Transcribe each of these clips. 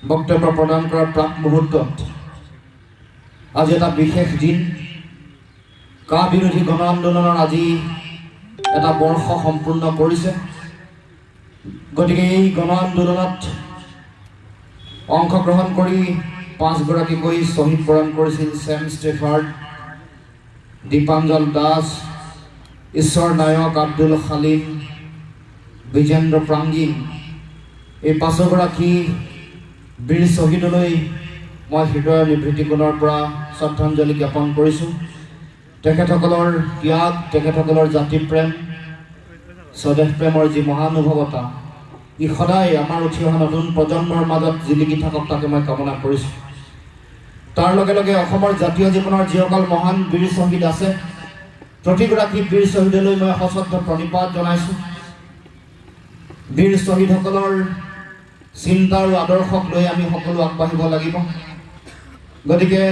বক্তব্য প্ৰদান কৰাৰ প্ৰাক মুহূৰ্তত আজি এটা বিশেষ দিন। কা বিৰোধী গণ আন্দোলনৰ আজি এটা বৰ্ষ সম্পূৰ্ণ কৰিছে। গতিকে এই গণ আন্দোলনত অংশগ্ৰহণ কৰি 5 গৰাকীকৈ শ্বহীদ বৰণ কৰিছিল ছেম ষ্টেফাৰ্ড, দীপাঞ্জল দাস, ঈশ্বৰ নায়ক, আব্দুল খালিম, বিজেন্দ্ৰ প্ৰাঙ্গী। এই 5 গৰাকী বীৰ শ্বহীদলৈ মই হৃদয়ৰ নিভৃতি কোণৰ পৰা শ্ৰদ্ধাঞ্জলি জ্ঞাপন কৰিছোঁ। তেখেতসকলৰ ত্যাগ, তেখেতসকলৰ জাতি প্ৰেম, স্বদেশ প্ৰেমৰ যি মহানুভৱতা, ই সদায় আমাৰ উঠি অহা নতুন প্ৰজন্মৰ মাজত জিলিকি থাকক তাকে মই কামনা কৰিছোঁ। তাৰ লগে লগে অসমৰ জাতীয় জীৱনৰ যিসকল মহান বীৰ শ্বহীদ আছে, প্ৰতিগৰাকী বীৰ শ্বহীদলৈ মই সশ্ৰদ্ধ প্ৰণিপাত জনাইছোঁ। বীৰ শ্বহীদসকলৰ চিন্তা আৰু আদৰ্শক লৈ আমি সকলো আগবাঢ়িব লাগিব। গতিকে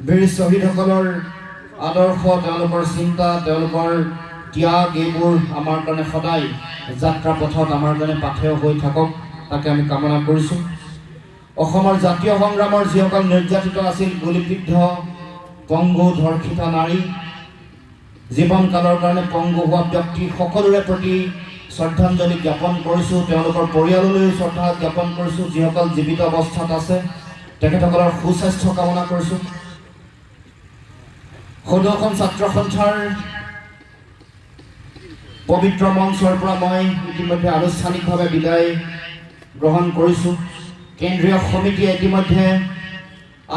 বীৰ শ্বহীদসকলৰ আদৰ্শ, তেওঁলোকৰ চিন্তা, তেওঁলোকৰ ত্যাগ এইবোৰ আমাৰ কাৰণে সদায় যাত্ৰা পথত আমাৰ কাৰণে পাথেয় হৈ থাকক তাকে আমি কামনা কৰিছোঁ। অসমৰ জাতীয় সংগ্ৰামৰ যিসকল নিৰ্যাতিত আছিল, গুলীবিদ্ধ, পংগু, ধৰ্ষিত নাৰী, জীৱনকালৰ কাৰণে পংগু হোৱা ব্যক্তি সকলোৰে প্ৰতি শ্ৰদ্ধাঞ্জলি জ্ঞাপন কৰিছোঁ। তেওঁলোকৰ পৰিয়াললৈও শ্ৰদ্ধা জ্ঞাপন কৰিছোঁ। যিসকল জীৱিত অৱস্থাত আছে তেখেতসকলৰ সুস্বাস্থ্য কামনা কৰিছোঁ। সদৌ অসম ছাত্ৰ সন্থাৰ পবিত্ৰ মঞ্চৰ পৰা মই ইতিমধ্যে আনুষ্ঠানিকভাৱে বিদায় গ্ৰহণ কৰিছোঁ। কেন্দ্ৰীয় সমিতিয়ে ইতিমধ্যে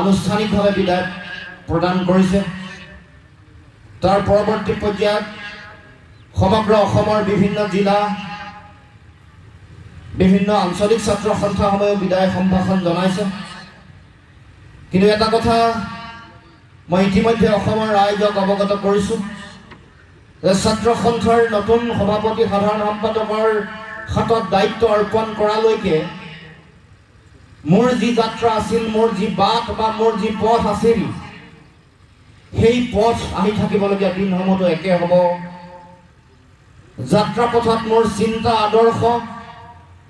আনুষ্ঠানিকভাৱে বিদায় প্ৰদান কৰিছে। তাৰ পৰৱৰ্তী পৰ্যায়ত সমগ্ৰ অসমৰ বিভিন্ন জিলা, বিভিন্ন আঞ্চলিক ছাত্ৰ সন্থাসমূহেও বিদায় সম্ভাষণ জনাইছে। কিন্তু এটা কথা মই ইতিমধ্যে অসমৰ ৰাইজক অৱগত কৰিছোঁ যে ছাত্ৰ সন্থাৰ নতুন সভাপতি, সাধাৰণ সম্পাদকৰ হাতত দায়িত্ব অৰ্পণ কৰালৈকে মোৰ যি যাত্ৰা আছিল, মোৰ যি বাট বা মোৰ যি পথ আছিল, সেই পথ আহি থাকিবলগীয়া দিনসমূহতো একে হ'ব। যাত্ৰা পথত মোৰ চিন্তা, আদৰ্শ,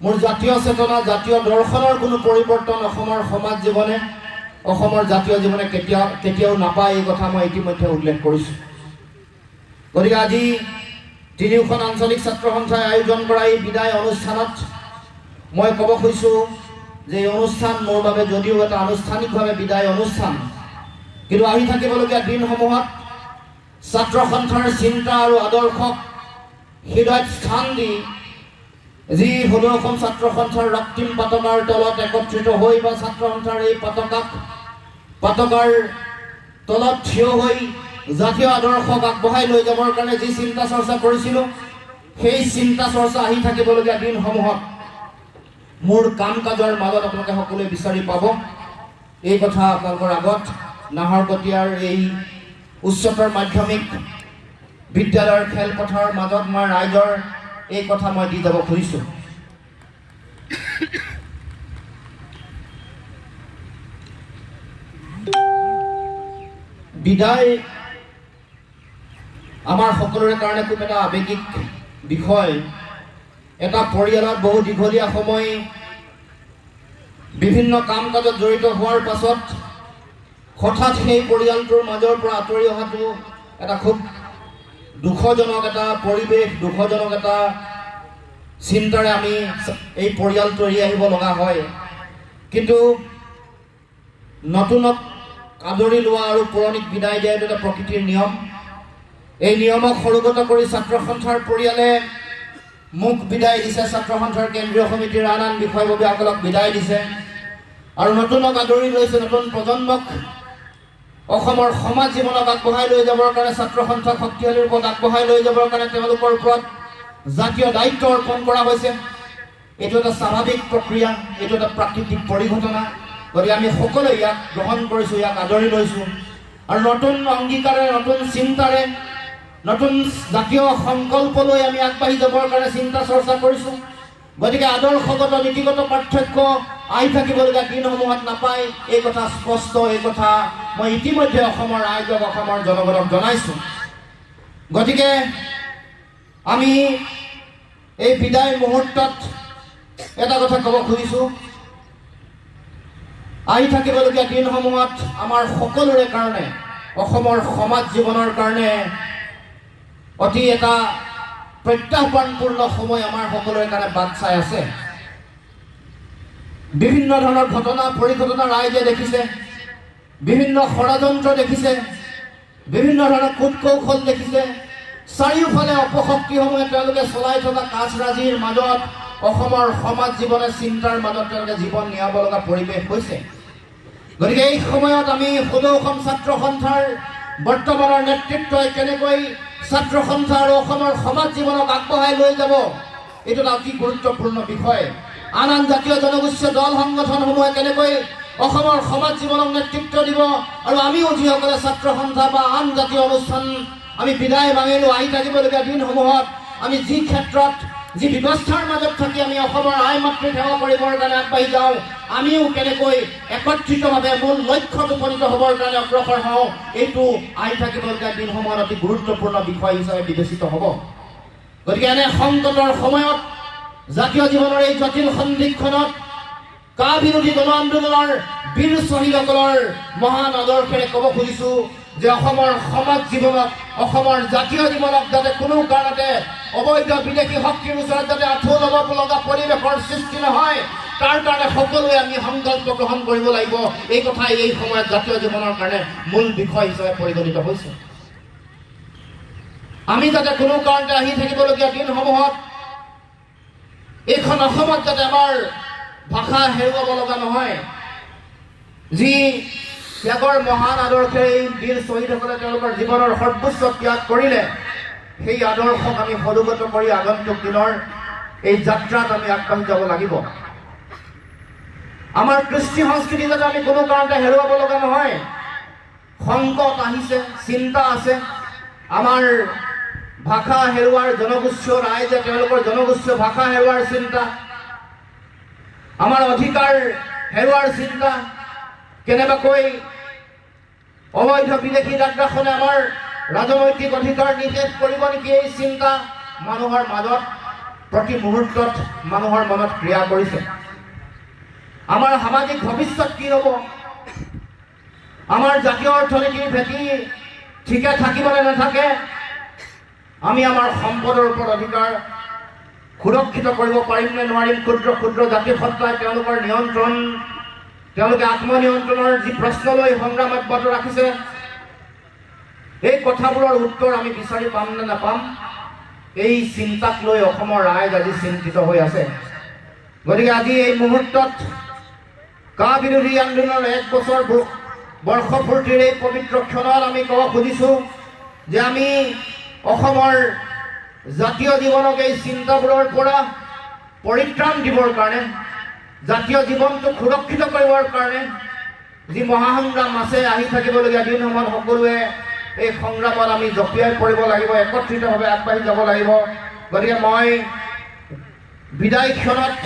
মোৰ জাতীয় চেতনা, জাতীয় দৰ্শনৰ কোনো পৰিৱৰ্তন অসমৰ সমাজ জীৱনে, অসমৰ জাতীয় জীৱনে কেতিয়াও নাপায়। এই কথা মই ইতিমধ্যে উল্লেখ কৰিছোঁ। গতিকে আজি তিনিওখন আঞ্চলিক ছাত্ৰ সন্থাই আয়োজন কৰা এই বিদায় অনুষ্ঠানত মই ক'ব খুজিছোঁ যে এই অনুষ্ঠান মোৰ বাবে যদিও এটা আনুষ্ঠানিকভাৱে বিদায় অনুষ্ঠান, কিন্তু আহি থাকিবলগীয়া দিনসমূহত ছাত্ৰ সন্থাৰ চিন্তা আৰু আদৰ্শক হৃদয়ত স্থান দি যি সদৌ অসম ছাত্ৰ সন্থাৰ ৰক্তিম পতাকাৰ তলত একত্ৰিত হৈ বা ছাত্ৰ সন্থাৰ এই পতাকাৰ তলত থিয় হৈ জাতীয় আদৰ্শক আগবঢ়াই লৈ যাবৰ কাৰণে যি চিন্তা চৰ্চা কৰিছিলোঁ, সেই চিন্তা চৰ্চা আহি থাকিবলগীয়া দিনসমূহত মোৰ কাম কাজৰ মাজত আপোনালোকে সকলোৱে বিচাৰি পাব। এই কথা আপোনালোকৰ আগত নাহৰকটীয়াৰ এই উচ্চতৰ মাধ্যমিক বিদ্যালয়ৰ খেলপথাৰৰ মাজত মই ৰাইজৰ এই কথা মই দি যাব খুজিছোঁ। বিদায় আমাৰ সকলোৰে কাৰণে খুব এটা আৱেগিক বিষয়। এটা পৰিয়ালত বহু দীঘলীয়া সময় বিভিন্ন কাম কাজত জড়িত হোৱাৰ পাছত হঠাৎ সেই পৰিয়ালটোৰ মাজৰ পৰা আঁতৰি অহাটো এটা খুব দুখজনক এটা পৰিৱেশ, দুখজনক এটা চিন্তাৰে আমি এই পৰিয়ালটো এৰি আহিব লগা হয়। কিন্তু নতুনক আদৰি লোৱা আৰু পুৰণিক বিদায় দিয়া এইটো এটা প্ৰকৃতিৰ নিয়ম। এই নিয়মক সৰুগত কৰি ছাত্ৰ সন্থাৰ পৰিয়ালে মোক বিদায় দিছে, ছাত্ৰ সন্থাৰ কেন্দ্ৰীয় সমিতিৰ আন আন বিষয়ববীয়াসকলক বিদায় দিছে আৰু নতুনক আদৰি লৈছে। নতুন প্ৰজন্মক অসমৰ সমাজ জীৱনক আগবঢ়াই লৈ যাবৰ কাৰণে, ছাত্ৰ সন্থাক শক্তিশালী ৰূপত আগবঢ়াই লৈ যাবৰ কাৰণে তেওঁলোকৰ ওপৰত জাতীয় দায়িত্ব অৰ্পণ কৰা হৈছে। এইটো এটা স্বাভাৱিক প্ৰক্ৰিয়া, এইটো এটা প্ৰাকৃতিক পৰিঘটনা। গতিকে আমি সকলোৱে ইয়াক গ্ৰহণ কৰিছোঁ, ইয়াক আদৰি লৈছোঁ আৰু নতুন অংগীকাৰে, নতুন চিন্তাৰে, নতুন জাতীয় সংকল্প লৈ আমি আগবাঢ়ি যাবৰ কাৰণে চিন্তা চৰ্চা কৰিছোঁ। গতিকে আদৰ্শগত, নীতিগত পাৰ্থক্য আহি থাকিবলগীয়া দিনসমূহত নাপায়, এই কথা স্পষ্ট। এই কথা মই ইতিমধ্যে অসমৰ ৰাইজক, অসমৰ জনগণক জনাইছোঁ। গতিকে আমি এই বিদায় মুহূৰ্তত এটা কথা ক'ব খুজিছোঁ আহি থাকিবলগীয়া দিনসমূহত আমাৰ সকলোৰে কাৰণে অসমৰ সমাজ জীৱনৰ কাৰণে অতি এটা প্ৰত্যাহ্বানপূৰ্ণ সময় আমাৰ সকলোৰে কাৰণে বাট চাই আছে। বিভিন্ন ধৰণৰ ঘটনা পৰিঘটনা ৰাইজে দেখিছে, বিভিন্ন ষড়যন্ত্ৰ দেখিছে, বিভিন্ন ধৰণৰ কূটকৌশল দেখিছে। চাৰিওফালে অপশক্তিসমূহে তেওঁলোকে চলাই থকা কাজৰাজিৰ মাজত অসমৰ সমাজ জীৱনে চিন্তাৰ মাজত তেওঁলোকে জীৱন নিয়াব লগা পৰিৱেশ হৈছে। গতিকে এই সময়ত আমি সদৌ অসম ছাত্ৰ সন্থাৰ বৰ্তমানৰ নেতৃত্বই কেনেকৈ ছাত্ৰ সন্থা আৰু অসমৰ সমাজ জীৱনক আগবঢ়াই লৈ যাব, এইটো এটা অতি গুৰুত্বপূৰ্ণ বিষয়। আন আন জাতীয় জনগোষ্ঠীয় দল সংগঠনসমূহে কেনেকৈ অসমৰ সমাজ জীৱনক নেতৃত্ব দিব, আৰু আমিও যিসকলে ছাত্ৰ সন্থা বা আন জাতীয় অনুষ্ঠান আমি বিদায় মাঙিলোঁ, আহি থাকিবলগীয়া দিনসমূহত আমি যি ক্ষেত্ৰত যি ব্যৱস্থাৰ মাজত থাকি আমি অসমৰ আই মাতৃক সেৱা কৰিবৰ কাৰণে আগবাঢ়ি যাওঁ, আমিও কেনেকৈ একত্ৰিতভাৱে মূল লক্ষ্যত উপনীত হ'বৰ কাৰণে অগ্ৰসৰ হওঁ, এইটো আহি থাকিবলগীয়া দিনসমূহত অতি গুৰুত্বপূৰ্ণ বিষয় হিচাপে বিবেচিত হ'ব। গতিকে এনে সংকটৰ সময়ত জাতীয় জীৱনৰ এই জটিল সন্ধিক্ষণত কা বিৰোধী গণ আন্দোলনৰ বীৰ শ্বহীদসকলৰ মহান আদৰ্শেৰে ক'ব খুজিছোঁ যে অসমৰ সমাজ জীৱনক, অসমৰ জাতীয় জীৱনক যাতে কোনো কাৰণতে অবৈধ বিদেশী শক্তিৰ ওচৰত যাতে আঁঠু ল'ব লগা পৰিৱেশৰ সৃষ্টি নহয়, তাৰ কাৰণে সকলোৱে আমি সংকল্প গ্ৰহণ কৰিব লাগিব। এই কথাই এই সময়ত জাতীয় জীৱনৰ কাৰণে মূল বিষয় হিচাপে পৰিগণিত হৈছে। আমি যাতে কোনো কাৰণতে আহি থাকিবলগীয়া দিনসমূহত এইখন অসমত যাতে আমাৰ ভাষা হেৰুৱাব লগা নহয়। যি ত্যাগৰ মহান আদৰ্শে এই বীৰ শ্বহীদসকলে তেওঁলোকৰ জীৱনৰ সৰ্বোচ্চ ত্যাগ কৰিলে, সেই আদৰ্শক আমি সদুগত কৰি আগন্তুক দিনৰ এই যাত্ৰাত আমি আগবাঢ়ি যাব লাগিব। আমাৰ কৃষ্টি সংস্কৃতি যাতে আমি কোনো কাৰণতে হেৰুৱাব লগা নহয়। সংকট আহিছে, চিন্তা আছে, আমাৰ ভাষা হেৰুৱাৰ জনগোষ্ঠীয় ৰাইজে তেওঁলোকৰ জনগোষ্ঠীয় ভাষা হেৰুৱাৰ চিন্তা, আমাৰ অধিকাৰ হেৰুৱাৰ চিন্তা, কেনেবাকৈ অবৈধ বিদেশী আগ্ৰাসনে আমাৰ ৰাজনৈতিক অধিকাৰ নিষেধ কৰিব নেকি, এই চিন্তা মানুহৰ মাজত প্ৰতি মুহূৰ্তত মানুহৰ মনত ক্ৰিয়া কৰিছে। আমাৰ সামাজিক ভৱিষ্যত কি হ'ব, আমাৰ জাতীয় অৰ্থনীতিৰ ভেটি ঠিকে থাকিব নে নাথাকে, আমি আমাৰ সম্পদৰ ওপৰত অধিকাৰ সুৰক্ষিত কৰিব পাৰিম নে নোৱাৰিম, ক্ষুদ্ৰ ক্ষুদ্ৰ জাতিসত্তাই তেওঁলোকৰ নিয়ন্ত্ৰণ, তেওঁলোকে আত্মনিয়ন্ত্ৰণৰ যি প্ৰশ্ন লৈ সংগ্ৰাম অব্যাহত ৰাখিছে, এই কথাবোৰৰ উত্তৰ আমি বিচাৰি পাম নে নাপাম, এই চিন্তাক লৈ অসমৰ ৰাইজ আজি চিন্তিত হৈ আছে। গতিকে আজি এই মুহূৰ্তত কা বিৰোধী আন্দোলনৰ 1 বছৰ বৰ্ষপূৰ্তিৰ এই পবিত্ৰ ক্ষণত আমি ক'ব খুজিছোঁ যে আমি অসমৰ জাতীয় জীৱনক এই চিন্তাবোৰৰ পৰা পৰিত্ৰাণ দিবৰ কাৰণে, জাতীয় জীৱনটোক সুৰক্ষিত কৰিবৰ কাৰণে যি মহাসংগ্ৰাম আছে, আহি থাকিবলগীয়া দিনসমূহত সকলোৱে এই সংগ্ৰামত আমি জঁপিয়াই পৰিব লাগিব, একত্ৰিতভাৱে আগবাঢ়ি যাব লাগিব। গতিকে মই বিদায় ক্ষণত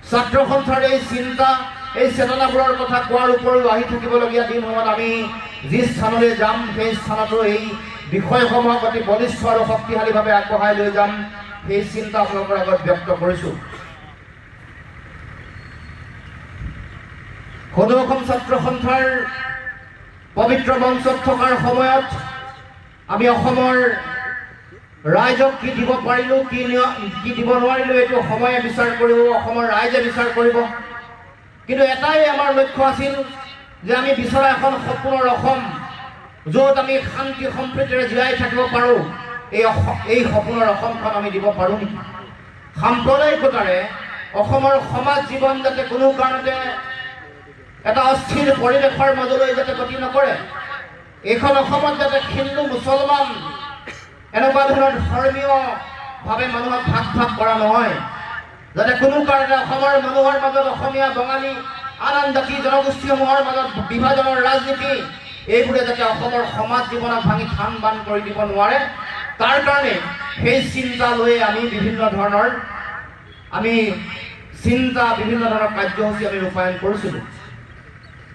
ছাত্ৰ সন্থাৰ এই চিন্তা, এই চেতনাবোৰৰ কথা কোৱাৰ উপৰিও আহি থাকিবলগীয়া দিনসমূহত আমি যি স্থানলৈ যাম, সেই স্থানতো এই বিষয়সমূহক অতি বলিষ্ঠ আৰু শক্তিশালীভাৱে আগবঢ়াই লৈ যাম, সেই চিন্তা আপোনালোকৰ আগত ব্যক্ত কৰিছোঁ। সদৌ অসম ছাত্ৰ সন্থাৰ পবিত্ৰ মঞ্চত থকাৰ সময়ত আমি অসমৰ ৰাইজক কি দিব পাৰিলোঁ, কি দিব নোৱাৰিলোঁ, এইটো সময়ে বিচাৰ কৰিব, অসমৰ ৰাইজে বিচাৰ কৰিব। কিন্তু এটাই আমাৰ লক্ষ্য আছিল যে আমি বিচৰা এখন সপোনৰ অসম, য'ত আমি শান্তি সম্প্ৰীতিৰে জীয়াই থাকিব পাৰোঁ, এই সপোনৰ অসমখন আমি দিব পাৰোঁ নেকি। সাম্প্ৰদায়িকতাৰে অসমৰ সমাজ জীৱন যাতে কোনো কাৰণতে এটা অস্থিৰ পৰিৱেশৰ মাজলৈ যাতে গতি নকৰে, এইখন অসমত যাতে হিন্দু মুছলমান এনেকুৱা ধৰণৰ ধৰ্মীয়ভাৱে মানুহক ভাগ ভাগ কৰা নহয়, যাতে কোনো কাৰণতে অসমৰ মানুহৰ মাজত অসমীয়া বঙালী আন আন জাতি জনগোষ্ঠীসমূহৰ মাজত বিভাজনৰ ৰাজনীতি, এইবোৰে যাতে অসমৰ সমাজ জীৱনক ভাঙি থান বান কৰি দিব নোৱাৰে, তাৰ কাৰণে সেই চিন্তা লৈ আমি বিভিন্ন ধৰণৰ কাৰ্যসূচী আমি ৰূপায়ণ কৰিছিলোঁ।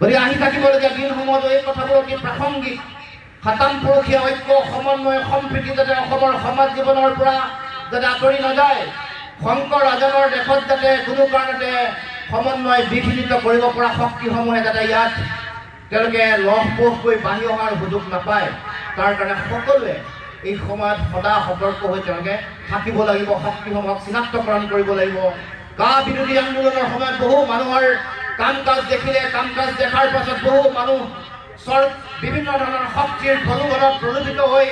গতিকে আহি থাকিবলগীয়া দিনসমূহতো এই কথাবোৰ অতি প্ৰাসংগিক। সাতামপুৰুষীয়া ঐক্য, সমন্বয়, সম্প্ৰীতি যাতে অসমৰ সমাজ জীৱনৰ পৰা যাতে আঁতৰি নাযায়, শংকৰ ৰাজনৰ দেশত যাতে কোনো কাৰণতে সমন্বয় বিঘ্নিত কৰিব পৰা শক্তিসমূহে যাতে ইয়াত তেওঁলোকে লহপহকৈ বাঢ়ি অহাৰ সুযোগ নাপায় তাৰ কাৰণে সকলোৱে এই সময়ত সদা সতৰ্ক হৈ তেওঁলোকে থাকিব লাগিব, শক্তিসমূহক চিনাক্তকৰণ কৰিব লাগিব। কা বিৰোধী আন্দোলনৰ সময়ত বহু মানুহৰ কাম কাজ দেখিলে, কাম কাজ দেখাৰ পাছত বহু মানুহ বিভিন্ন ধৰণৰ শক্তিৰ প্ৰলোভনত প্ৰলোভিত হৈ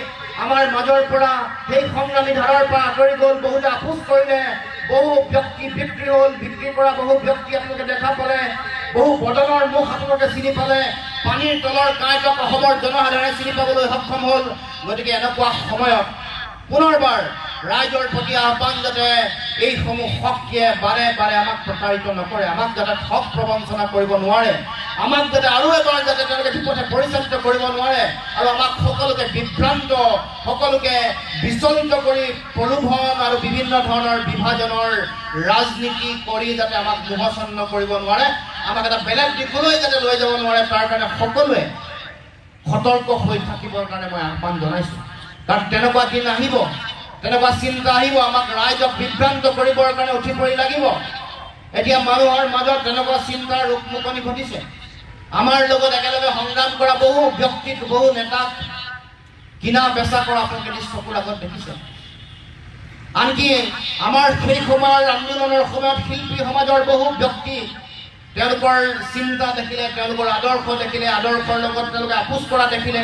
আমাৰ মাজৰ পৰা সেই সংগ্ৰামী ধাৰাৰ পৰা আঁতৰি গ'ল, বহুতে আপোচ কৰিলে, বহু ব্যক্তি বিক্ৰী হ'ল, বিক্ৰী কৰা বহু ব্যক্তি আপোনালোকে দেখা পালে, বহু বদনৰ মুখ আপোনালোকে চিনি পালে, পানীৰ তলৰ কাঁইটক অসমৰ জনসাধাৰণে চিনি পাবলৈ সক্ষম হ'ল। গতিকে এনেকুৱা সময়ত পুনৰবাৰ ৰাইজৰ প্ৰতি আহ্বান যাতে এইসমূহ শক্তিয়ে বাৰে বাৰে আমাক প্ৰতাৰিত নকৰে, আমাক যাতে ঠগ প্ৰবঞ্চনা কৰিব নোৱাৰে, আমাক যাতে আৰু এবাৰ যাতে তেওঁলোকে বিপথে পৰিচালিত কৰিব নোৱাৰে আৰু আমাক সকলোকে বিভ্ৰান্ত, সকলোকে বিচলিত কৰি প্ৰলোভন আৰু বিভিন্ন ধৰণৰ বিভাজনৰ ৰাজনীতি কৰি যাতে আমাক মোহাচ্ছন্ন কৰিব নোৱাৰে, আমাক এটা বেলেগ দিশলৈ যাতে লৈ যাব নোৱাৰে, তাৰ কাৰণে সকলোৱে সতৰ্ক হৈ থাকিবৰ কাৰণে মই আহ্বান জনাইছোঁ। কাৰণ তেনেকুৱা দিন আহিব, তেনেকুৱা চিন্তা আহিব, আমাক ৰাইজক বিভ্ৰান্ত কৰিবৰ কাৰণে উঠি পৰি লাগিব। এতিয়া মানুহৰ মাজত তেনেকুৱা চিন্তাৰ ৰূপমুকনি ঘটিছে। আমাৰ লগত একেলগে সংগ্ৰাম কৰা বহু ব্যক্তিক, বহু নেতাক কিনা বেচা কৰা আপোনালোকে নিজ চকুৰ আগত দেখিছে। আনকি আমাৰ সেই সময়ৰ আন্দোলনৰ সময়ত শিল্পী সমাজৰ বহু ব্যক্তি তেওঁলোকৰ চিন্তা দেখিলে, তেওঁলোকৰ আদৰ্শ দেখিলে, আদৰ্শৰ লগত তেওঁলোকে আপোচ কৰা দেখিলে,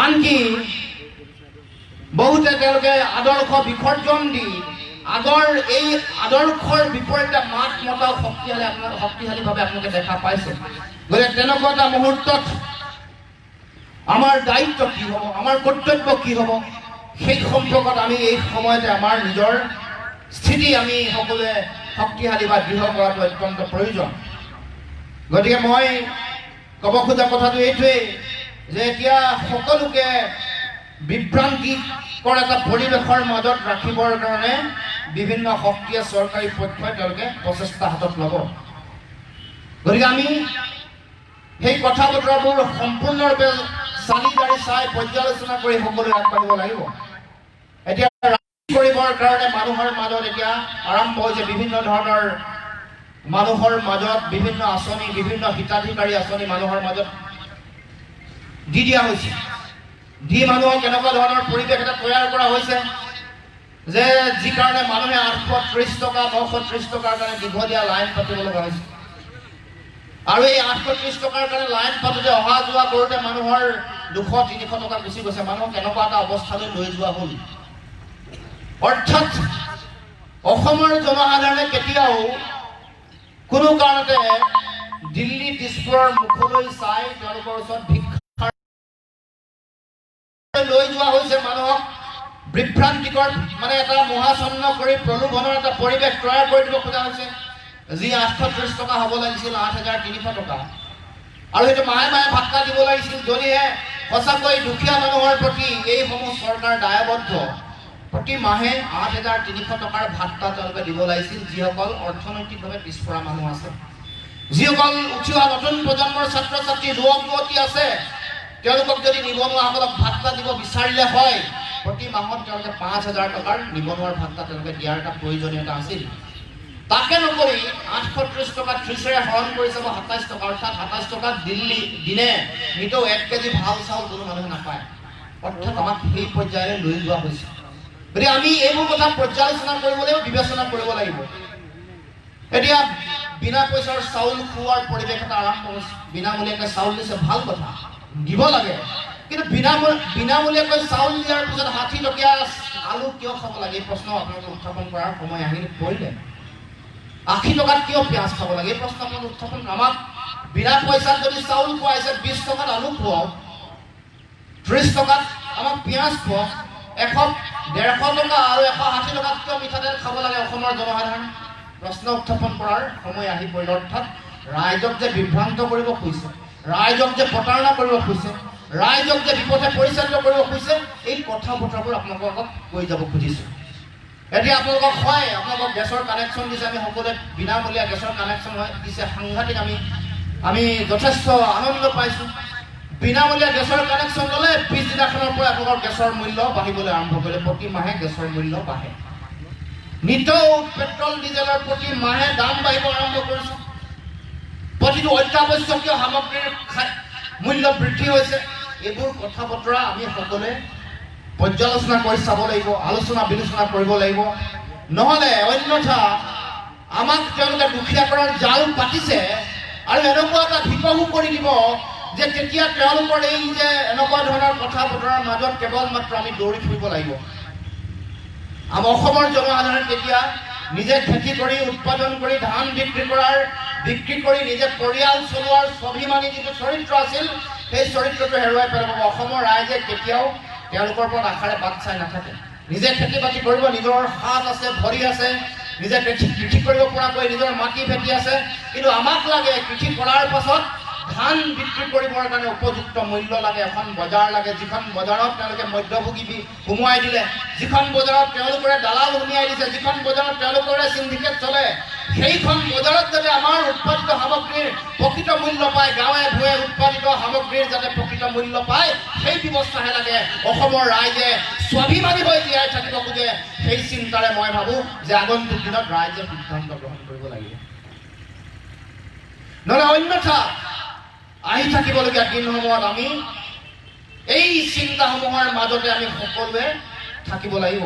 আনকি বহুতে তেওঁলোকে আদৰ্শ বিসৰ্জন দি আগৰ এই আদৰ্শৰ বিপৰীতে মাত মতাও শক্তিশালীভাৱে আপোনালোকে দেখা পাইছে। গতিকে তেনেকুৱা এটা মুহূৰ্তত আমাৰ দায়িত্ব কি হ'ব, আমাৰ কৰ্তব্য কি হ'ব, সেই সম্পৰ্কত আমি এই সময়তে আমাৰ নিজৰ স্থিতি আমি সকলোৱে শক্তিশালী বা দৃঢ় কৰাটো অত্যন্ত প্ৰয়োজন। গতিকে মই ক'ব খোজা কথাটো এইটোৱেই যে এতিয়া সকলোকে বিভ্ৰান্তিকৰ এটা পৰিৱেশৰ মাজত ৰাখিবৰ কাৰণে বিভিন্ন শক্তিয়ে, চৰকাৰী পক্ষই তেওঁলোকে প্ৰচেষ্টা হাতত ল'ব। গতিকে আমি সেই কথা বতৰাবোৰ সম্পূৰ্ণৰূপে চালি জাৰি চাই পৰ্যালোচনা কৰি সকলোৱে আগবাঢ়িব লাগিব। এতিয়া কৰিবৰ কাৰণে মানুহৰ মাজত এতিয়া আৰম্ভ হৈছে বিভিন্ন ধৰণৰ মানুহৰ মাজত বিভিন্ন আঁচনি, বিভিন্ন হিতাধিকাৰী আঁচনি মানুহৰ মাজত দি দিয়া হৈছে, দি মানুহক এনেকুৱা ধৰণৰ পৰিৱেশ এটা তৈয়াৰ কৰা হৈছে যে যি কাৰণে মানুহে 830 টকা 930 টকাৰ কাৰণে দীঘলীয়া লাইন পাতিব লগা হৈছে। আৰু এই 830 টকাৰ কাৰণে লাইন পাতোতে অহা যোৱা কৰোঁতে মানুহৰ 200-300 টকা গুচি গৈছে। মানুহক এনেকুৱা এটা অৱস্থালৈ লৈ যোৱা হ'ল। অৰ্থাৎ অসমৰ জনসাধাৰণে কেতিয়াও কোনো কাৰণতে দিল্লী, দিছপুৰৰ মুখলৈ চাই তেওঁলোকৰ ওচৰত ভিক্ষা লৈ যোৱা হৈছে। মানুহক বিভ্ৰান্তিকৰ মানে এটা মোহাচ্ছন্ন কৰি প্ৰলোভনৰ এটা পৰিৱেশ তৈয়াৰ কৰি দিব খোজা হৈছে। যি 830 টকা হ'ব লাগিছিল 8,300 টকা, আৰু সেইটো মাহে মাহে ভাত্তা দিব লাগিছিল। যদিহে সঁচাকৈ দুখীয়া মানুহৰ প্ৰতি এইসমূহ চৰকাৰ দায়বদ্ধ, প্ৰতি মাহে 8,300 টকাৰ ভাত্তা তেওঁলোকে দিব লাগিছিল যিসকল অৰ্থনৈতিকভাৱে পিছপৰা মানুহ আছে, যিসকল উঠি অহা নতুন প্ৰজন্মৰ ছাত্ৰ ছাত্ৰী, যুৱক যুৱতী আছে, তেওঁলোকক যদি নিবনুৱাসকলক ভাত্তা দিব বিচাৰিলে হয় প্ৰতি মাহত তেওঁলোকে 5,000 টকাৰ নিবনুৱাৰ ভাত্তা তেওঁলোকে দিয়াৰ এটা প্ৰয়োজনীয়তা আছিল। তাকে নকৰি 830 টকা 30ৰে হৰণ কৰি চাব 27 টকা, অৰ্থাৎ 27 টকাত দিল্লী দিনে নিতৌ 1 কেজি ভাল চাউল কোনো মানুহে নাপায়। অৰ্থাৎ আমাক সেই পৰ্যায়লৈ লৈ যোৱা হৈছে। গতিকে আমি এইবোৰ কথা পৰ্যালোচনা কৰিব লাগিব, বিবেচনা কৰিব লাগিব। এতিয়া বিনা পইচাৰ চাউল খোৱাৰ পৰিৱেশ এটা আৰম্ভ হৈছে। বিনামূলীয়াকৈ চাউল দিছে, ভাল কথা, দিব লাগে, কিন্তু বিনামূলীয়াকৈ চাউল দিয়াৰ পিছত 60 টকীয়া আলু কিয় খাব লাগে এই প্ৰশ্ন আপোনালোকে উত্থাপন কৰাৰ সময় আহিল পৰিলে। 80 টকাত কিয় পিঁয়াজ খাব লাগে এই প্ৰশ্ন আপোনালোকে উত্থাপন। আমাক বিনা পইচাত যদি চাউল খুৱাইছে, 20 টকাত আলু খুৱাওক, 30 টকাত আমাক পিঁয়াজ খুৱাওক, 100-150 টকা আৰু 160 টকাত কিয় মিঠাতেল খাব লাগে অসমৰ জনসাধাৰণ? প্ৰশ্ন উত্থাপন কৰাৰ সময় আহি পৰিল। অৰ্থাৎ ৰাইজক যে বিভ্ৰান্ত কৰিব খুজিছে, ৰাইজক যে প্ৰতাৰণা কৰিব খুজিছে, ৰাইজক যে বিপথে পৰিচালিত কৰিব খুজিছে, এই কথা বতৰাবোৰ আপোনালোকক কৈ যাব খুজিছোঁ। এতিয়া আপোনালোকক হয়, আপোনালোকক গেছৰ কানেকশ্যন দিছে, আমি সকলোৱে বিনামূলীয়া গেছৰ কানেকশ্যন দিছে, সাংঘাতিক আমি যথেষ্ট আনন্দ পাইছোঁ। বিনামূলীয়া গেছৰ কানেকশ্যন ল'লে পিছদিনাখনৰ পৰা আপোনালোকৰ গেছৰ মূল্য বাঢ়িবলৈ আৰম্ভ কৰিলে। প্ৰতি মাহে গেছৰ মূল্য বাঢ়ে, নিতৌ পেট্ৰল ডিজেলৰ প্ৰতি মাহে দাম বাঢ়িব আৰম্ভ কৰিছে। যিটো অত্যাৱশ্যকীয় সামগ্ৰীৰ মূল্য বৃদ্ধি হৈছে, এইবোৰ কথা বতৰা আমি সকলোৱে পৰ্যালোচনা কৰি চাব লাগিব, আলোচনা বিলোচনা কৰিব লাগিব। নহ'লে অন্যথা আমাক তেওঁলোকে দুখীয়া কৰাৰ জাল পাতিছে আৰু এনেকুৱা এটা ভিকহু কৰি দিব যে তেতিয়া তেওঁলোকৰ এই যে এনেকুৱা ধৰণৰ কথা বতৰাৰ মাজত কেৱল মাত্ৰ আমি দৌৰি ফুৰিব লাগিব। আমাৰ অসমৰ জনসাধাৰণ তেতিয়া নিজে খেতি কৰি উৎপাদন কৰি ধান বিক্ৰী কৰি নিজে পৰিয়াল চলোৱাৰ স্বাভিমানী যিটো চৰিত্ৰ আছিল, সেই চৰিত্ৰটো হেৰুৱাই পেলাব। অসমৰ ৰাইজে কেতিয়াও তেওঁলোকৰ ওপৰত আশাৰে বাট চাই নাথাকে। নিজে খেতি বাতি কৰিব, নিজৰ হাত আছে, ভৰি আছে, নিজে কৃষি কৰিব পৰাকৈ নিজৰ মাটি ভেটি আছে। কিন্তু আমাক লাগে কৃষি কৰাৰ পাছত ধান বিক্ৰী কৰিবৰ কাৰণে উপযুক্ত মূল্য লাগে, এখন বজাৰ লাগে, যিখন বজাৰত তেওঁলোকে মধ্যভোগী সোমোৱাই দিলে, যিখন বজাৰত তেওঁলোকৰে দালাল সুমিয়াই দিছে, যিখন বজাৰত তেওঁলোকৰে চিণ্ডিকেট চলে, সেইখন বজাৰত যাতে আমাৰ উৎপাদিত সামগ্ৰীৰ প্ৰকৃত মূল্য পায়, গাঁৱে ভূঞে উৎপাদিত সামগ্ৰীৰ যাতে প্ৰকৃত মূল্য পায়, সেই ব্যৱস্থাহে লাগে। অসমৰ ৰাইজে স্বাভিমানী হৈ জীয়াই থাকিব খোজে, সেই চিন্তাৰে মই ভাবোঁ যে আগন্তুক দিনত ৰাইজে সিদ্ধান্ত গ্ৰহণ কৰিব লাগিব। নহ'লে অন্যথা আহি থাকিবলগীয়া দিনসমূহত আমি এই চিন্তাসমূহৰ মাজতে আমি সকলোৱে থাকিব লাগিব।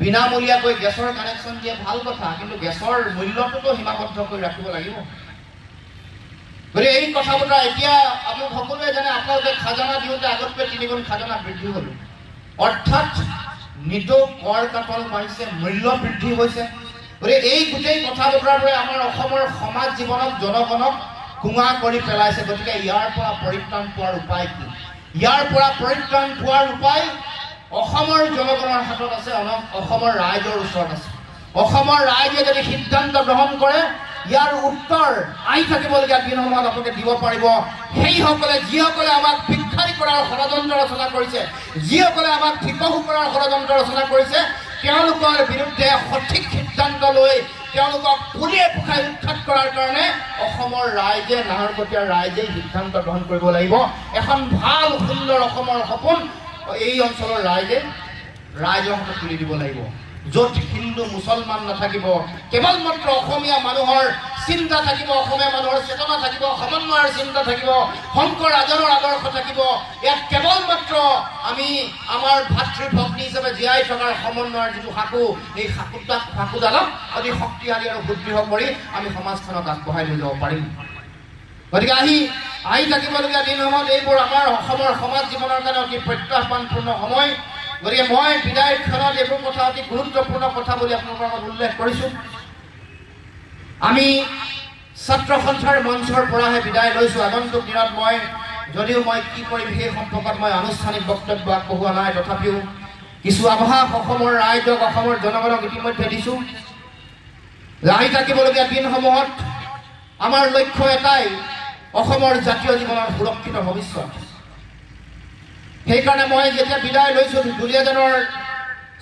বিনামূলীয়াকৈ গেছৰ কানেকশ্যন দিয়ে ভাল কথা, কিন্তু গেছৰ মূল্যটোতো সীমাবদ্ধ কৰি ৰাখিব লাগিব। গতিকে এই কথা বতৰা এতিয়া আপোনালোক সকলোৱে জানে, আপোনালোকে খাজানা দিওঁতে আগতকৈ 3 গুণ খাজানা বৃদ্ধি হ'ল, অৰ্থাৎ নিতৌ কৰ কাটল বাঢ়িছে, মূল্য বৃদ্ধি হৈছে। গতিকে এই গোটেই কথা বতৰাবোৰে আমাৰ অসমৰ সমাজ জীৱনত জনগণক কুঙা কৰি পেলাইছে। গতিকে ইয়াৰ পৰা পৰিত্ৰাণ পোৱাৰ উপায় কি? ইয়াৰ পৰা পৰিত্ৰাণ পোৱাৰ উপায় অসমৰ জনগণৰ হাতত আছে, অসমৰ ৰাইজৰ ওচৰত আছে। অসমৰ ৰাইজে যদি সিদ্ধান্ত গ্ৰহণ কৰে, ইয়াৰ উত্তৰ আহি থাকিবলগীয়া দিনসমূহত আপোনালোকে দিব পাৰিব। সেইসকলে যিসকলে আমাক ভিক্ষাৰী কৰাৰ ষড়যন্ত্ৰ ৰচনা কৰিছে, যিসকলে আমাক ভিকহু কৰাৰ ষড়যন্ত্ৰ ৰচনা কৰিছে, তেওঁলোকৰ বিৰুদ্ধে সঠিক সিদ্ধান্ত লৈ তেওঁলোকক পুলিয়ে পোখাই উৎখাত কৰাৰ কাৰণে অসমৰ ৰাইজে, নাহৰকটীয়াৰ ৰাইজে সিদ্ধান্ত গ্ৰহণ কৰিব লাগিব। এখন ভাল সুন্দৰ অসমৰ সপোন এই অঞ্চলৰ ৰাইজৰ হাতত তুলি দিব লাগিব, য'ত হিন্দু মুছলমান নাথাকিব, কেৱল মাত্ৰ অসমীয়া মানুহৰ চিন্তা থাকিব, অসমীয়া মানুহৰ চেতনা থাকিব, সমন্বয়ৰ চিন্তা থাকিব, শংকৰ ৰাজনৰ আদৰ্শ থাকিব। ইয়াত কেৱল মাত্ৰ আমি আমাৰ ভাতৃ ভগ্নী হিচাপে জীয়াই থকাৰ সমন্বয়ৰ যিটো সাঁকো, এই সাঁকোডালক অতি শক্তিশালী আৰু সুদৃঢ় কৰি আমি সমাজখনক আগবঢ়াই লৈ যাব পাৰিম। গতিকে আহি থাকিবলগীয়া দিনসমূহত এইবোৰ আমাৰ অসমৰ সমাজ জীৱনৰ কাৰণে অতি প্ৰত্যাহ্বানপূৰ্ণ সময়। গতিকে মই বিদায় ক্ষণত এইবোৰ কথা অতি গুৰুত্বপূৰ্ণ কথা বুলি আপোনালোকৰ আগত উল্লেখ কৰিছোঁ। আমি ছাত্ৰ সন্থাৰ মঞ্চৰ পৰাহে বিদায় লৈছোঁ। আগন্তুক দিনত যদিও মই কি কৰিম সেই সম্পৰ্কত মই আনুষ্ঠানিক বক্তব্য আগবঢ়োৱা নাই, তথাপিও কিছু আভাস অসমৰ ৰাইজক, অসমৰ জনগণক ইতিমধ্যে দিছোঁ। আহি থাকিবলগীয়া দিনসমূহত আমাৰ লক্ষ্য এটাই, অসমৰ জাতীয় জীৱনৰ সুৰক্ষিত ভৱিষ্যত। সেইকাৰণে মই যেতিয়া বিদায় লৈছোঁ দুলীয়াজানৰ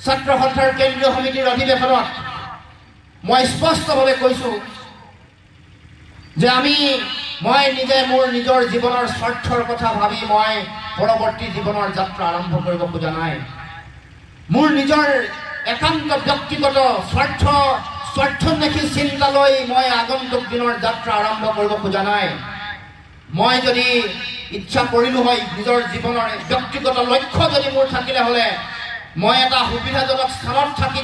ছাত্ৰ সন্থাৰ কেন্দ্ৰীয় সমিতিৰ অধিৱেশনত মই স্পষ্টভাৱে কৈছোঁ যে মই নিজে মোৰ নিজৰ জীৱনৰ স্বাৰ্থৰ কথা ভাবি মই পৰৱৰ্তী জীৱনৰ যাত্ৰা আৰম্ভ কৰিব খোজা নাই। মোৰ নিজৰ একান্ত ব্যক্তিগত স্বাৰ্থন্বেষী চিন্তা লৈ মই আগন্তুক দিনৰ যাত্ৰা আৰম্ভ কৰিব খোজা নাই। মই যদি ইচ্ছা কৰিলোঁ হয়, নিজৰ জীৱনৰ ব্যক্তিগত লক্ষ্য যদি মোৰ থাকিলে হ'লে, মই এটা সুবিধাজনক স্থানত থাকি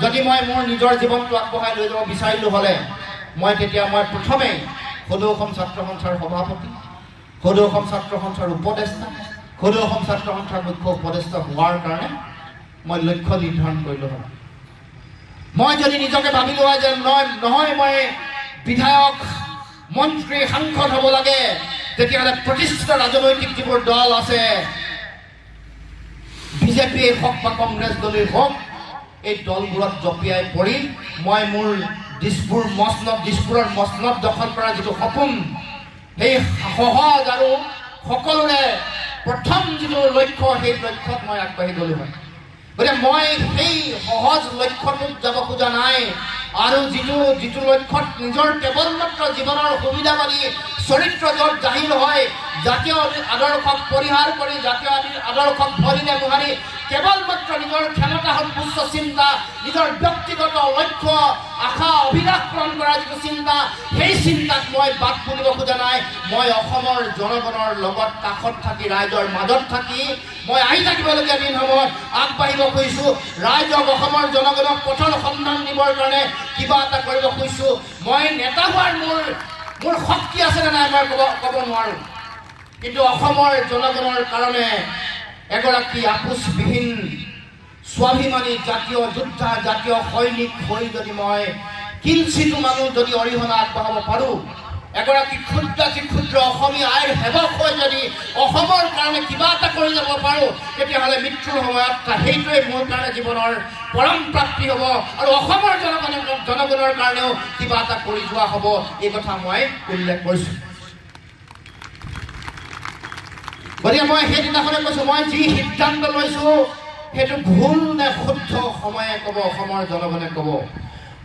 যদি মই মোৰ নিজৰ জীৱনটো আগবঢ়াই লৈ যাব বিচাৰিলোঁ হ'লে, তেতিয়া মই প্ৰথমেই সদৌ অসম ছাত্ৰ সন্থাৰ সভাপতি, সদৌ অসম ছাত্ৰ সন্থাৰ উপদেষ্টা, সদৌ অসম ছাত্ৰ সন্থাৰ মুখ্য উপদেষ্টা হোৱাৰ কাৰণে মই লক্ষ্য নিৰ্ধাৰণ কৰিলোঁ হয়। মই যদি নিজকে ভাবিলোঁ হয় যে নহয় মই বিধায়ক, মন্ত্ৰী, সাংসদ হ'ব লাগে, তেতিয়াহ'লে প্ৰতিষ্ঠিত ৰাজনৈতিক যিবোৰ দল আছে, বিজেপিয়ে হওক বা কংগ্ৰেছ দলেই হওক, এই দলবোৰত জঁপিয়াই পৰি মই মোৰ দিছপুৰৰ মছনদ দখল কৰাৰ যিটো সপোন, সেই সহজ আৰু সকলোৰে প্ৰথম যিটো লক্ষ্য, সেই লক্ষ্যত মই আগবাঢ়ি গ'লোঁ হয়। গতিকে মই সেই সহজ লক্ষ্যটোত যাব খোজা নাই, আৰু যিটো লক্ষ্যত নিজৰ কেৱল মাত্ৰ জীৱনৰ সুবিধাবাদী চৰিত্ৰ য'ত জাহিৰ হয়, জাতীয় আদৰ্শক পৰিহাৰ কৰি, জাতীয় আদৰ্শক ভৰিৰে মোহাৰি কেৱল মাত্ৰ নিজৰ ক্ষমতা সন্তুষ্ট চিন্তা, নিজৰ ব্যক্তিগত লক্ষ্য আশা অভিলাষ পূৰণ কৰাৰ যিটো চিন্তা, সেই চিন্তাক মই বাদ বুলিব খোজা নাই। মই অসমৰ জনগণৰ লগত কাষত থাকি, ৰাইজৰ মাজত থাকি মই আহি থাকিবলগীয়া দিনসমূহত আগবাঢ়িব খুজিছোঁ। ৰাইজক, অসমৰ জনগণক পথৰ সন্ধান দিবৰ কাৰণে কিবা এটা কৰিব খুজিছোঁ। মই নেতা হোৱাৰ মোৰ শক্তি আছে নে নাই মই ক'ব নোৱাৰোঁ, কিন্তু অসমৰ জনগণৰ কাৰণে এগৰাকী আপোচবিহীন স্বাভিমানী জাতীয় যোদ্ধা, জাতীয় সৈনিক হৈ যদি মই কিঞ্চিতো মানুহ যদি অৰিহণা আগবঢ়াব পাৰোঁ, এগৰাকী ক্ষুদ্ৰাতি ক্ষুদ্ৰ অসমীয়া আইৰ সেৱক হৈ যদি অসমৰ কাৰণে কিবা এটা কৰি যাব পাৰোঁ, তেতিয়াহ'লে মৃত্যুৰ সময়ত সেইটোৱে মোৰ কাৰণে জীৱনৰ পৰম প্ৰাপ্তি হ'ব আৰু অসমৰ জনগণৰ কাৰণেও কিবা এটা কৰি যোৱা হ'ব। এই কথা মই উল্লেখ কৰিছোঁ। গতিকে মই সেইদিনাখনে কৈছোঁ, মই যি সিদ্ধান্ত লৈছোঁ সেইটো ভুল নে শুদ্ধ সময়ে ক'ব, অসমৰ জনগণে ক'ব।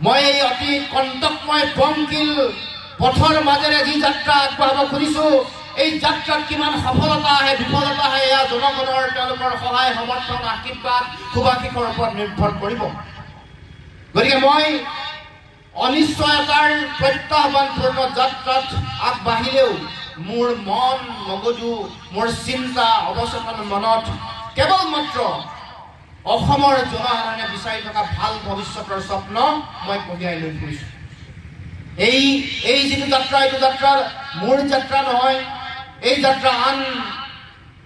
মই এই অতি কণ্টকময় বংকিল পথৰ মাজেৰে যি যাত্ৰা আগবঢ়াব খুজিছোঁ, এই যাত্ৰাত কিমান সফলতা আহে, বিফলতা আহে, এয়া জনগণৰ তেওঁলোকৰ সহায় সমৰ্থন, আশীৰ্বাদ, শুভাশীষৰ ওপৰত নিৰ্ভৰ কৰিব। গতিকে মই অনিশ্চয়তাৰ প্ৰত্যাহ্বানপূৰ্ণ যাত্ৰাত আগবাঢ়িলেও মোৰ মন মগজু, মোৰ চিন্তা অৱচেতন মনত কেৱল মাত্ৰ অসমৰ জনসাধাৰণে বিচাৰি থকা ভাল ভৱিষ্যতৰ স্বপ্ন মই কঢ়িয়াই লৈ ফুৰিছোঁ। এই যিটো যাত্ৰা, এইটো যাত্ৰা মোৰ যাত্ৰা নহয়। এই যাত্ৰা আন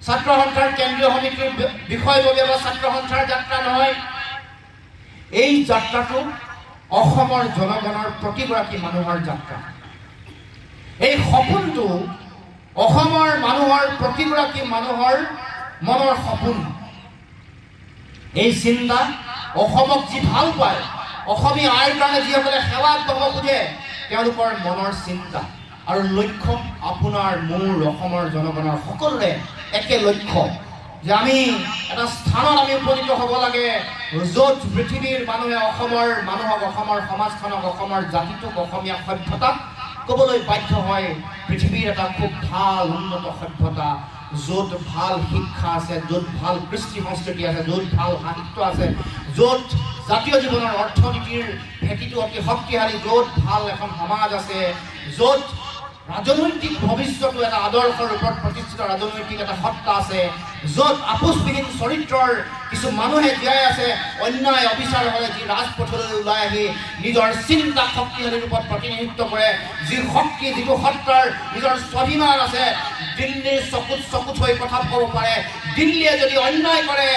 ছাত্ৰ সন্থাৰ কেন্দ্ৰীয় সমিতিৰ বিষয়ববীয়া বা ছাত্ৰ সন্থাৰ যাত্ৰা নহয়। এই যাত্ৰাটো অসমৰ জনগণৰ প্ৰতিগৰাকী মানুহৰ যাত্ৰা। এই সপোনটো অসমৰ মানুহৰ প্ৰতিগৰাকী মানুহৰ মনৰ সপোন। এই চিন্তা অসমক যি ভাল পায়, অসমীয়া আইৰ কাৰণে যিসকলে সেৱা আগবঢ়াব খোজে, তেওঁলোকৰ মনৰ চিন্তা আৰু লক্ষ্য আপোনাৰ মোৰ অসমৰ জনগণৰ সকলোৰে একে লক্ষ্য যে আমি এটা স্থানত আমি উপনীত হ'ব লাগে, য'ত পৃথিৱীৰ মানুহে অসমৰ মানুহক, অসমৰ সমাজখনক, অসমৰ জাতিটোক, অসমীয়া সভ্যতাক ক'বলৈ বাধ্য হয় পৃথিৱীৰ এটা খুব ভাল উন্নত সভ্যতা, য'ত ভাল শিক্ষা আছে, য'ত ভাল কৃষ্টি সংস্কৃতি আছে, য'ত ভাল সাহিত্য আছে, য'ত জাতীয় জীৱনৰ অৰ্থনীতিৰ ভেটিটো অতি শক্তিশালী, য'ত ভাল এখন সমাজ আছে, য'ত ৰাজনৈতিক ভৱিষ্যতো এটা আদৰ্শৰ ওপৰত প্ৰতিষ্ঠিত ৰাজনৈতিক এটা সত্তা আছে, য'ত আপোচবিহীন চৰিত্ৰৰ কিছু মানুহে জীয়াই আছে, অন্যায় অবিচাৰ হ'লে যি ৰাজপথলৈ ওলাই আহি নিজৰ চিন্তা শক্তিশালী ৰূপত প্ৰতিনিধিত্ব কৰে, যি শক্তি, যিটো সত্তাৰ নিজৰ স্বাভিমান আছে, দিল্লীৰ চকুত হৈ কথা ক'ব পাৰে, দিল্লীয়ে যদি অন্যায় কৰে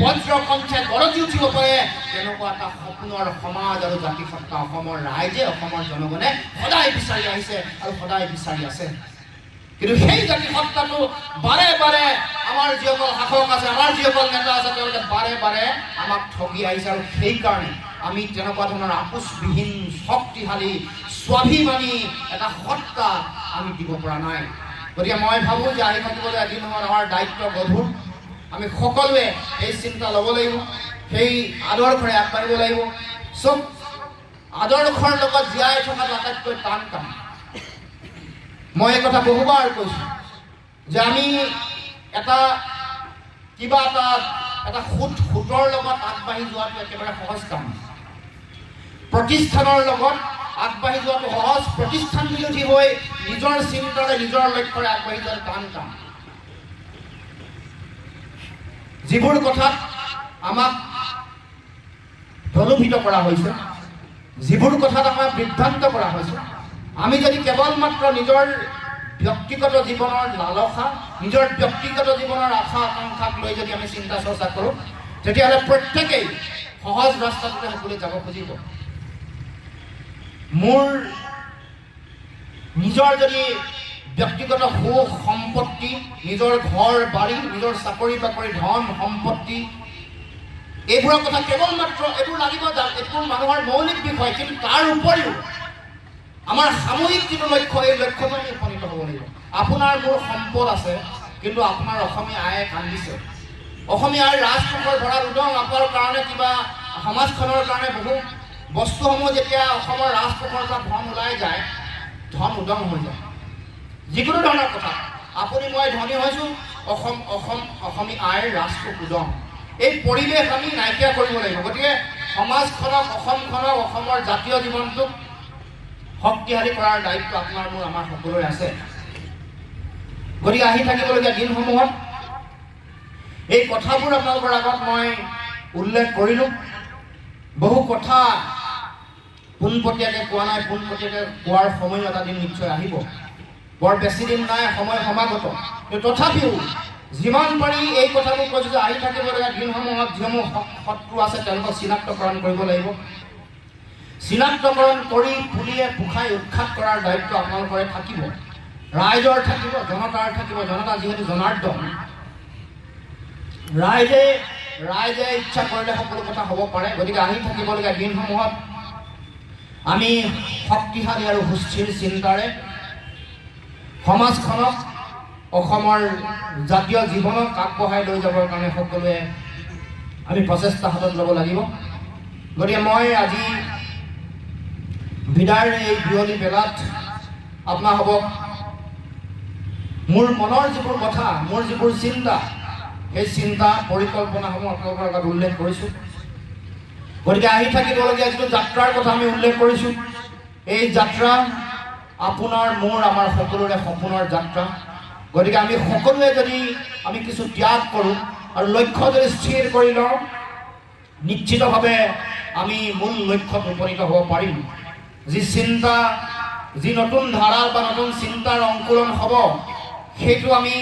বজ্ৰকণ্ঠে গৰজি উঠিব পাৰে, তেনেকুৱা এটা সপোনৰ সমাজ আৰু জাতি সত্তা অসমৰ ৰাইজে, অসমৰ জনগণে সদায় বিচাৰি আহিছে আৰু সদায় বিচাৰি আছে। কিন্তু সেই জাতি সত্তাটো বাৰে বাৰে আমাৰ যিসকল শাসক আছে, আমাৰ যিসকল নেতা আছে, তেওঁলোকে বাৰে বাৰে আমাক ঠগি আহিছে আৰু সেইকাৰণে আমি তেনেকুৱা ধৰণৰ আপোচবিহীন শক্তিশালী স্বাভিমানী এটা সত্তা আমি দিব পৰা নাই। গতিকে মই ভাবোঁ যে আহি থাকিবলৈ এদিন সময়ত আমাৰ দায়িত্ব গধুৰ। আমি সকলোৱে এই চিন্তা ল'ব লাগিব, সেই আদৰ্শৰে আগবাঢ়িব লাগিব। চব আদৰ্শৰ লগত জীয়াই থকাটো আটাইতকৈ টান কাম। মই এই কথা বহুবাৰ কৈছোঁ যে আমি কিবা এটা সুতৰ লগত আগবাঢ়ি যোৱাটো একেবাৰে সহজ কাম। প্ৰতিষ্ঠানৰ লগত আগবাঢ়ি যোৱাটো সহজ, প্ৰতিষ্ঠান বিৰোধী হৈ নিজৰ চিন্তাৰে, নিজৰ লক্ষ্যৰে আগবাঢ়ি যোৱাটো টান কাম। যিবোৰ কথাত আমাক প্ৰলোভিত কৰা হৈছে, যিবোৰ কথাত আমাক বিভ্ৰান্ত কৰা হৈছে, আমি যদি কেৱল মাত্ৰ নিজৰ ব্যক্তিগত জীৱনৰ লালসা, নিজৰ ব্যক্তিগত জীৱনৰ আশা আকাংক্ষাক লৈ যদি আমি চিন্তা চৰ্চা কৰোঁ, তেতিয়াহ'লে প্ৰত্যেকেই সহজ ৰাস্তাটোতে সকলোৱে যাব খুজিব। মোৰ নিজৰ যদি ব্যক্তিগত সুখ সম্পত্তি, নিজৰ ঘৰ বাৰী, নিজৰ চাকৰি বাকৰি, ধন সম্পত্তি, এইবোৰৰ কথা কেৱল মাত্ৰ এইবোৰ লাগিব, এইবোৰ মানুহৰ মৌলিক বিষয়, কিন্তু তাৰ উপৰিও আমাৰ সামূহিক যিটো লক্ষ্য, এই লক্ষ্যটো আমি উপনীত হ'ব লাগিব। আপোনাৰ মোৰ সম্পদ আছে, কিন্তু আপোনাৰ অসমীয়া আয়ে কান্দিছে। অসমীয়া আইৰ ৰাজকোষৰ ভঁৰাল উদং, আপোনাৰ কাৰণে কিবা সমাজখনৰ কাৰণে বহু বস্তুসমূহ যেতিয়া অসমৰ ৰাজকোষৰ পৰা ধন ওলাই যায়, ধন উদং হৈ যায়। যিকোনো ধৰণৰ কথা, আপুনি মই ধনী হৈছোঁ, অসমীয়া আইৰ ৰাজকোষ উদং। এই পৰিৱেশ আমি নাইকিয়া কৰিব লাগিব। গতিকে সমাজখনক অসমৰ জাতীয় জীৱনটোক শক্তিশালী কৰাৰ দায়িত্ব আপোনাৰ মোৰ আমাৰ সকলোৰে আছে। গতিকে আহি থাকিবলগীয়া দিনসমূহত এই কথাবোৰ আপোনালোকৰ আগত মই উল্লেখ কৰিলোঁ। বহু কথা পোনপটীয়াকৈ কোৱা নাই, পোনপটীয়াকৈ কোৱাৰ সময় এটা দিন নিশ্চয় আহিব। বৰ বেছি দিন নাই, সময় সমাগত। তথাপিও যিমান পাৰি এই কথাবোৰ কৈছোঁ যে আহি থাকিবলগীয়া দিনসমূহত যিসমূহ শত্ৰু আছে তেওঁলোকক চিনাক্তকৰণ কৰিব লাগিব। চিনাক্তকৰণ কৰি পুলিয়ে পোখাই উৎখাত কৰাৰ দায়িত্ব আপোনালোকৰে থাকিব, ৰাইজৰ থাকিব, জনতাৰ থাকিব। জনতা যিহেতু জনাৰ্দন, ৰাইজে ইচ্ছা কৰিলে সকলো কথা হ'ব পাৰে। গতিকে আহি থাকিবলগীয়া দিনসমূহত আমি শক্তিশালী আৰু সুস্থিৰ চিন্তাৰে সমাজখনক, অসমৰ জাতীয় জীৱনক আগবঢ়াই লৈ যাবৰ কাৰণে সকলোৱে আমি প্ৰচেষ্টা হাতত ল'ব লাগিব। গতিকে মই আজি বিদায়ৰ এই বিয়লি বেলাত আপোনালোকক মোৰ মনৰ যিবোৰ কথা, মোৰ যিবোৰ চিন্তা, সেই চিন্তা পৰিকল্পনাসমূহ আপোনালোকৰ আগত উল্লেখ কৰিছোঁ। গতিকে আহি থাকিবলগীয়া যিটো যাত্ৰাৰ কথা আমি উল্লেখ কৰিছোঁ, এই যাত্ৰা আপোনাৰ মোৰ আমাৰ সকলোৰে সপোনৰ যাত্ৰা। গতিকে আমি সকলোৱে যদি আমি কিছু ত্যাগ কৰোঁ আৰু লক্ষ্য যদি স্থিৰ কৰি লওঁ, নিশ্চিতভাৱে আমি মূল লক্ষ্যত উপনীত হ'ব পাৰিম। যি চিন্তা, যি নতুন ধাৰা বা নতুন চিন্তাৰ অংকুৰণ হ'ব, সেইটো আমি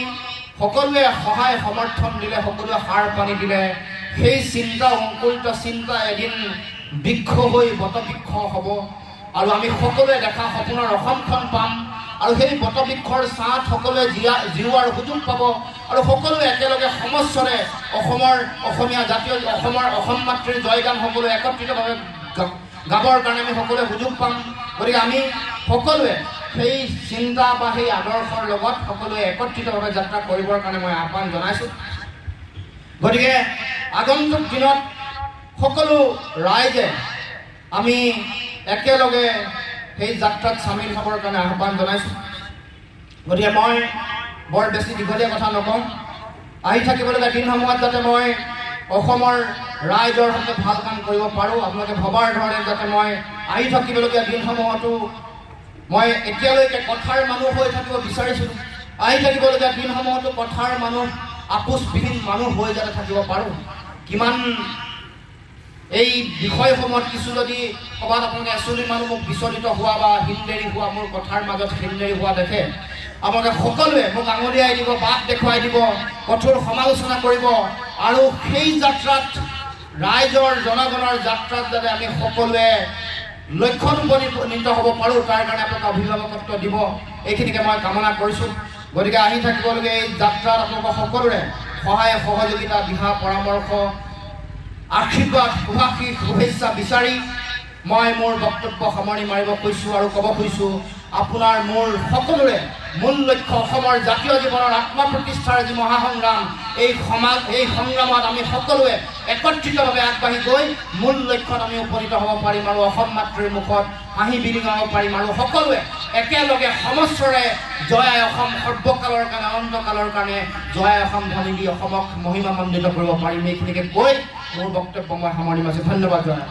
সকলোৱে সহায় সমৰ্থন দিলে, সকলোৱে সাৰ পানী দিলে, সেই চিন্তা, অংকুৰিত চিন্তা এদিন বৃক্ষ হৈ বটবৃক্ষ হ'ব আৰু আমি সকলোৱে দেখা সপোনৰ অসমখন পাম। আৰু সেই বটবৃক্ষৰ ছাঁত সকলোৱে জিৰোৱাৰ সুযোগ পাব আৰু সকলোৱে একেলগে সমস্বৰে অসমীয়া জাতীয় অসম মাতৃৰ জয়গান সকলোৱে একত্ৰিতভাৱে গাবৰ কাৰণে আমি সকলোৱে সুযোগ পাম। গতিকে আমি সকলোৱে সেই চিন্তা বা সেই আদৰ্শৰ লগত সকলোৱে একত্ৰিতভাৱে যাত্ৰা কৰিবৰ কাৰণে মই আহ্বান জনাইছোঁ। গতিকে আগন্তুক দিনত সকলো ৰাইজে আমি একেলগে সেই যাত্ৰাত চামিল হ'বৰ কাৰণে আহ্বান জনাইছোঁ। গতিকে মই বৰ বেছি দীঘলীয়া কথা নকওঁ। আহি থাকিবলগীয়া দিনসমূহত যাতে মই অসমৰ ৰাইজৰ সৈতে ভাল কাম কৰিব পাৰোঁ, আপোনালোকে ভবাৰ ধৰণে যাতে মই আহি থাকিবলগীয়া দিনসমূহতো মই এতিয়ালৈকে কথাৰ মানুহ হৈ থাকিব বিচাৰিছোঁ। আহি থাকিবলগীয়া দিনসমূহতো কথাৰ মানুহ, আপোচবিহীন মানুহ হৈ যাতে থাকিব পাৰোঁ। কিমান এই বিষয়সমূহত কিছু যদি ক'ৰবাত আপোনালোকে এচুলি মানুহ মোক বিচলিত হোৱা বা হিনদেৰি হোৱা, মোৰ কথাৰ মাজত হিনদেৰি হোৱা দেখে, আপোনালোকে সকলোৱে মোক আঙুলিয়াই দিব, বাট দেখুৱাই দিব, কঠোৰ সমালোচনা কৰিব আৰু সেই যাত্ৰাত, ৰাইজৰ জনগণৰ যাত্ৰাত যাতে আমি সকলোৱে লক্ষ্যত উপনীত হ'ব পাৰোঁ, তাৰ কাৰণে আপোনালোকে অভিভাৱকত্ব দিব, এইখিনিকে মই কামনা কৰিছোঁ। গতিকে আহি থাকিবলগীয়া এই যাত্ৰাত আপোনালোকৰ সকলোৰে সহায় সহযোগিতা, দিহা পৰামৰ্শ, আশীৰ্বাদ, শুভেচ্ছা বিচাৰি মই মোৰ বক্তব্য সামৰণি মাৰিব খুজিছোঁ আৰু ক'ব খুজিছোঁ, আপোনাৰ মোৰ সকলোৰে মূল লক্ষ্য অসমৰ জাতীয় জীৱনৰ আত্মপ্ৰতিষ্ঠাৰ যি মহাসংগ্ৰাম, এই সংগ্ৰামত আমি সকলোৱে একত্ৰিতভাৱে আগবাঢ়ি গৈ মূল লক্ষ্যত আমি উপনীত হ'ব পাৰিম আৰু অসম মাতৃৰ মুখত হাঁহি বিৰিঙাব পাৰিম আৰু সকলোৱে একেলগে সমস্বৰে জয় আই অসম, সৰ্বকালৰ কাৰণে, অনন্তকালৰ কাৰণে জয় আই অসম ধ্বনি দি অসমক মহিমামণ্ডিত কৰিব পাৰিম। এইখিনিকে কৈ মোৰ বক্তব্য মই সামৰণি মাৰিছোঁ। ধন্যবাদ। জয়